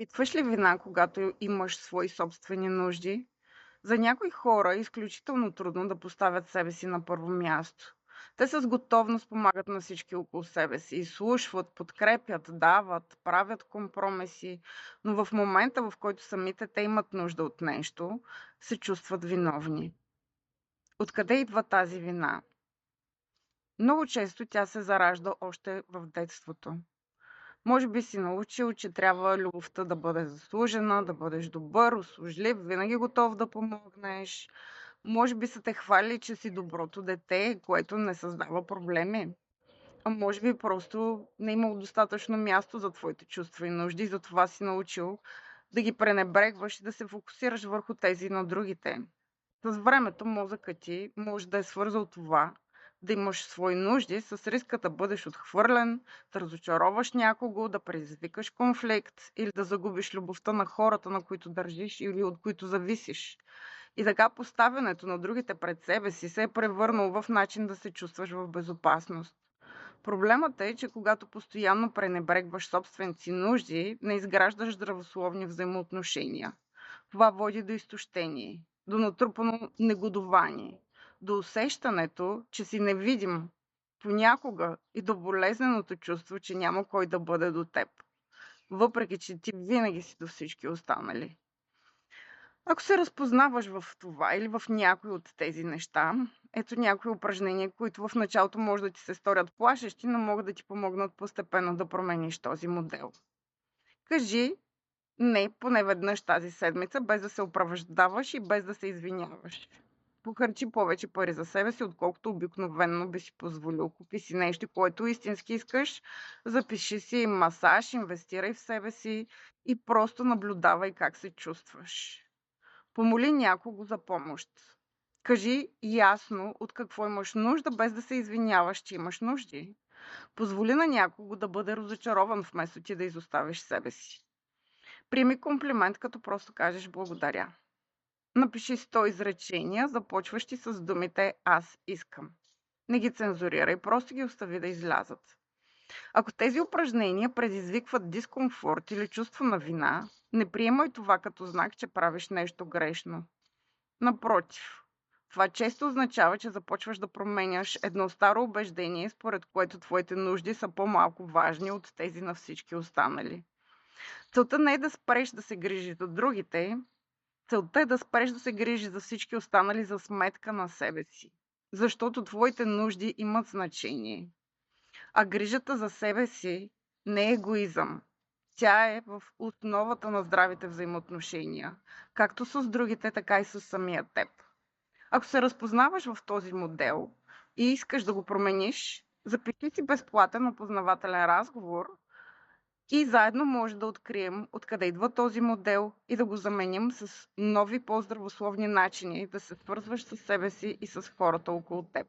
Изпитваш ли вина, когато имаш свои собствени нужди? За някои хора е изключително трудно да поставят себе си на първо място. Те с готовност помагат на всички около себе си, изслушват, подкрепят, дават, правят компромиси, но в момента, в който самите те имат нужда от нещо, се чувстват виновни. Откъде идва тази вина? Много често тя се заражда още в детството. Може би си научил, че трябва любовта да бъде заслужена, да бъдеш добър, услужлив, винаги готов да помогнеш. Може би са те хвалили, че си доброто дете, което не създава проблеми. А може би просто не е имало достатъчно място за твоите чувства и нужди, затова си научил да ги пренебрегваш и да се фокусираш върху тези на другите. С времето мозъкът ти може да е свързал това, да имаш свои нужди с риска да бъдеш отхвърлен, да разочароваш някого, да предизвикаш конфликт или да загубиш любовта на хората, на които държиш или от които зависиш. И така поставянето на другите пред себе си се е превърнало в начин да се чувстваш в безопасност. Проблемът е, че когато постоянно пренебрегваш собствените си нужди, не изграждаш здравословни взаимоотношения. Това води до изтощение, до натрупано негодувание, до усещането, че си невидим понякога и до болезненото чувство, че няма кой да бъде до теб, въпреки че ти винаги си до всички останали. Ако се разпознаваш в това или в някои от тези неща, ето някои упражнения, които в началото може да ти се сторят плашещи, но могат да ти помогнат постепенно да промениш този модел. Кажи не поне веднъж тази седмица, без да се оправдаваш и без да се извиняваш. Похарчи повече пари за себе си, отколкото обикновено би си позволил. Купи си нещо, което истински искаш, запиши си масаж, инвестирай в себе си и просто наблюдавай как се чувстваш. Помоли някого за помощ. Кажи ясно от какво имаш нужда, без да се извиняваш, че имаш нужди. Позволи на някого да бъде разочарован, вместо ти да изоставиш себе си. Приеми комплимент, като просто кажеш благодаря. Напиши 100 изречения, започващи с думите "аз искам". Не ги цензурирай, просто ги остави да излязат. Ако тези упражнения предизвикват дискомфорт или чувство на вина, не приемай това като знак, че правиш нещо грешно. Напротив, това често означава, че започваш да променяш едно старо убеждение, според което твоите нужди са по-малко важни от тези на всички останали. Целта не е да спреш да се грижиш за другите, целта е да спреш да се грижиш за всички останали за сметка на себе си. Защото твоите нужди имат значение. А грижата за себе си не е егоизъм. Тя е в основата на здравите взаимоотношения, както с другите, така и с самия теб. Ако се разпознаваш в този модел и искаш да го промениш, запиши си безплатен опознавателен разговор и заедно може да открием откъде идва този модел и да го заменим с нови по-здравословни начини да се свързваш с себе си и с хората около теб.